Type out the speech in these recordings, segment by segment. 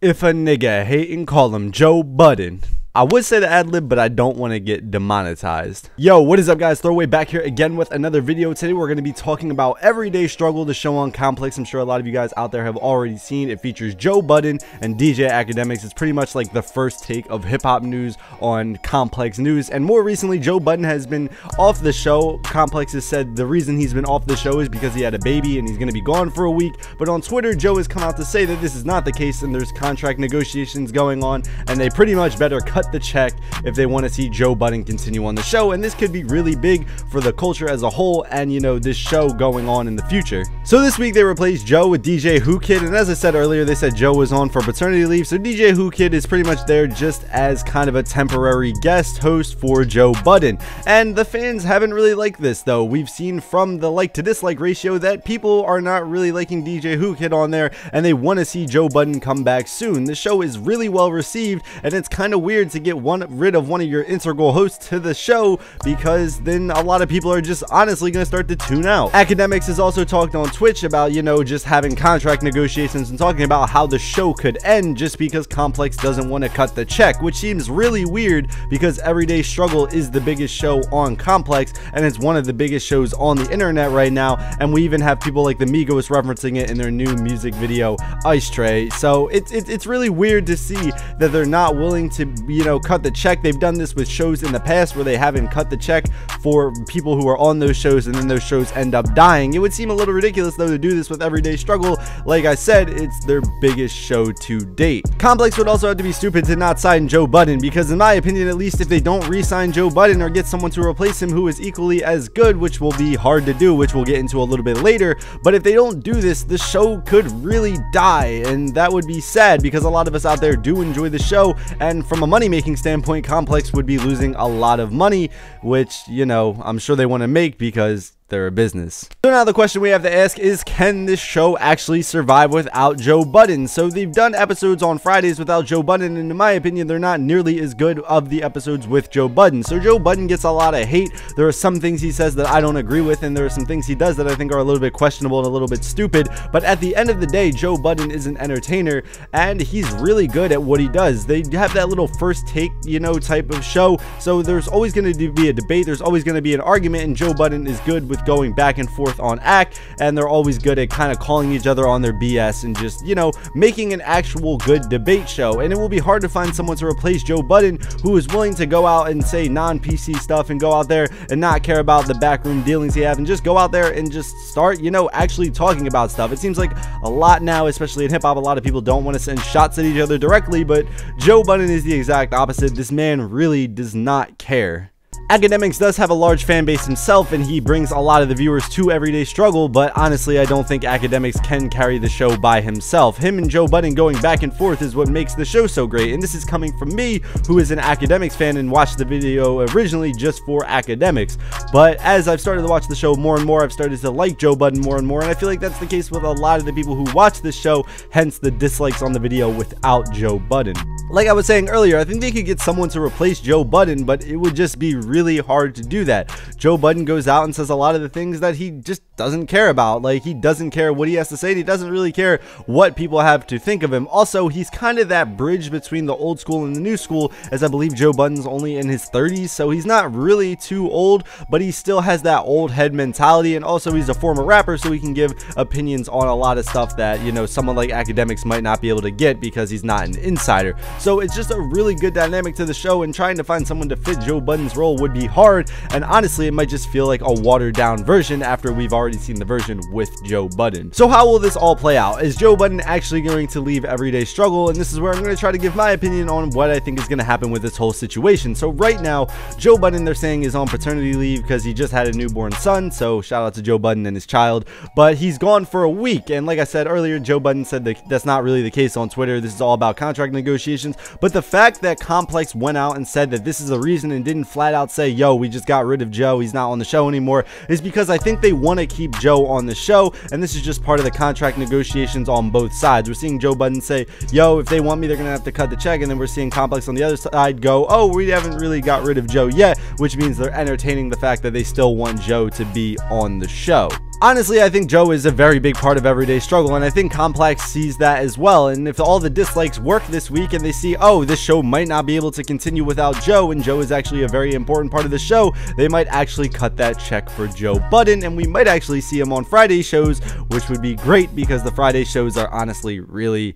If a nigga hatin', call him Joe Budden. I would say the ad-lib, but I don't want to get demonetized. Yo, what is up, guys? Throwaway back here again with another video. Today we're going to be talking about Everyday Struggle, the show on Complex. I'm sure a lot of you guys out there have already seen. It features Joe Budden and DJ Akademiks. It's pretty much like the first take of hip-hop news on Complex News. And more recently, Joe Budden has been off the show. Complex has said the reason he's been off the show is because he had a baby and he's going to be gone for a week. But on Twitter, Joe has come out to say that this is not the case and there's contract negotiations going on, and they pretty much better cut the check if they want to see Joe Budden continue on the show. And this could be really big for the culture as a whole and, you know, this show going on in the future. So this week they replaced Joe with DJ Who Kid, and as I said earlier, they said Joe was on for paternity leave, so DJ Who Kid is pretty much there just as kind of a temporary guest host for Joe Budden. And the fans haven't really liked this, though. We've seen from the like to dislike ratio that people are not really liking DJ Who Kid on there, and they want to see Joe Budden come back soon. The show is really well received, and it's kind of weird to get rid of one of your integral hosts to the show, because then a lot of people are just honestly going to start to tune out. Akademiks has also talked on Twitch about, you know, just having contract negotiations and talking about how the show could end just because Complex doesn't want to cut the check, which seems really weird because Everyday Struggle is the biggest show on Complex and it's one of the biggest shows on the internet right now, and we even have people like the Migos referencing it in their new music video Ice Tray. So it's really weird to see that they're not willing to, you know, cut the check. They've done this with shows in the past where they haven't cut the check for people who are on those shows, and then those shows end up dying. It would seem a little ridiculous though to do this with Everyday Struggle. Like I said, it's their biggest show to date. Complex would also have to be stupid to not sign Joe Budden, because in my opinion, at least, if they don't re-sign Joe Budden or get someone to replace him who is equally as good, which will be hard to do, which we'll get into a little bit later, but if they don't do this, the show could really die, and that would be sad because a lot of us out there do enjoy the show, and from a money-making standpoint, Complex would be losing a lot of money, which, you know, I'm sure they want to make because they're a business. So now the question we have to ask is, can this show actually survive without Joe Budden? So they've done episodes on Fridays without Joe Budden, and in my opinion, they're not nearly as good of the episodes with Joe Budden. So Joe Budden gets a lot of hate. There are some things he says that I don't agree with, and there are some things he does that I think are a little bit questionable and a little bit stupid. But at the end of the day, Joe Budden is an entertainer, and he's really good at what he does. They have that little first take, you know, type of show. So there's always going to be a debate. There's always going to be an argument, and Joe Budden is good with going back and forth on act, and they're always good at kind of calling each other on their BS and just, you know, making an actual good debate show. And it will be hard to find someone to replace Joe Budden who is willing to go out and say non-PC stuff and go out there and not care about the backroom dealings he have and just go out there and just start, you know, actually talking about stuff. It seems like a lot now, especially in hip-hop, a lot of people don't want to send shots at each other directly, but Joe Budden is the exact opposite. This man really does not care. Akademiks does have a large fan base himself, and he brings a lot of the viewers to Everyday Struggle, but honestly, I don't think Akademiks can carry the show by himself. Him and Joe Budden going back and forth is what makes the show so great, and this is coming from me, who is an Akademiks fan and watched the video originally just for Akademiks. But as I've started to watch the show more and more, I've started to like Joe Budden more and more, and I feel like that's the case with a lot of the people who watch this show, hence the dislikes on the video without Joe Budden. Like I was saying earlier, I think they could get someone to replace Joe Budden, but it would just be really hard to do that. Joe Budden goes out and says a lot of the things that he just doesn't care about. Like, he doesn't care what he has to say, and he doesn't really care what people have to think of him. Also, he's kind of that bridge between the old school and the new school, as I believe Joe Budden's only in his 30s, so he's not really too old, but he still has that old head mentality, and also he's a former rapper, so he can give opinions on a lot of stuff that, you know, someone like Akademiks might not be able to get because he's not an insider. So it's just a really good dynamic to the show, and trying to find someone to fit Joe Budden's role would be hard, and honestly, it might just feel like a watered down version after we've already seen the version with Joe Budden. So how will this all play out? Is Joe Budden actually going to leave Everyday Struggle? And this is where I'm going to try to give my opinion on what I think is going to happen with this whole situation. So right now, Joe Budden, they're saying, is on paternity leave because he just had a newborn son, so shout out to Joe Budden and his child, but he's gone for a week, and like I said earlier, Joe Budden said that that's not really the case on Twitter. This is all about contract negotiations, but the fact that Complex went out and said that this is the reason and didn't flat out say, yo, we just got rid of Joe, he's not on the show anymore, is because I think they want to keep Joe on the show, and this is just part of the contract negotiations on both sides. We're seeing Joe Budden say, yo, if they want me, they're gonna have to cut the check, and then we're seeing Complex on the other side go, oh, we haven't really got rid of Joe yet, which means they're entertaining the fact that they still want Joe to be on the show. Honestly, I think Joe is a very big part of Everyday Struggle, and I think Complex sees that as well. And if all the dislikes work this week and they see, oh, this show might not be able to continue without Joe, and Joe is actually a very important part of the show, they might actually cut that check for Joe Budden, and we might actually see him on Friday shows, which would be great because the Friday shows are honestly really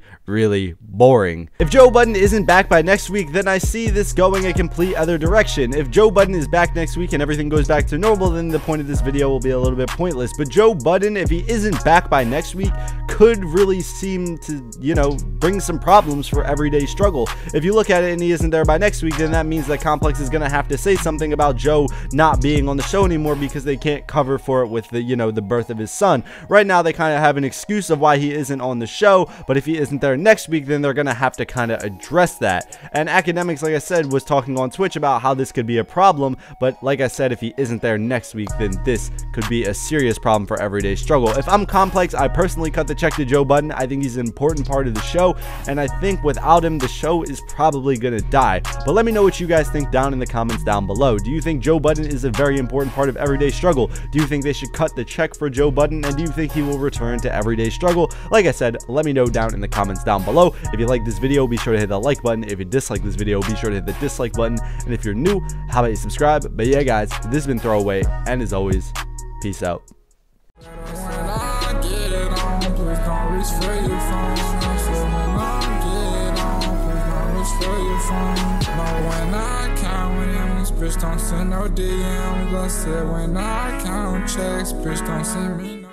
boring. If Joe Budden isn't back by next week, then I see this going a complete other direction. If Joe Budden is back next week and everything goes back to normal, then the point of this video will be a little bit pointless. But Joe Budden, if he isn't back by next week, could really seem to, you know, bring some problems for Everyday Struggle. If you look at it and he isn't there by next week, then that means that Complex is going to have to say something about Joe not being on the show anymore because they can't cover for it with the, you know, the birth of his son. Right now, they kind of have an excuse of why he isn't on the show, but if he isn't there next week, then they're going to have to kind of address that. And Akademiks, like I said, was talking on Twitch about how this could be a problem, but like I said, if he isn't there next week, then this could be a serious problem for Everyday Struggle. If I'm Complex, I personally cut the check to Joe Budden. I think he's an important part of the show, and I think without him, the show is probably going to die. But let me know what you guys think down in the comments down below. Do you think Joe Budden is a very important part of Everyday Struggle? Do you think they should cut the check for Joe Budden, and do you think he will return to Everyday Struggle? Like I said, let me know down in the comments down below. If you like this video, be sure to hit that like button. If you dislike this video, be sure to hit the dislike button. And if you're new, how about you subscribe? But yeah, guys, this has been Throwaway, and as always, peace out. Bitch, don't send no DMs. I said when I count checks, bitch, don't send me no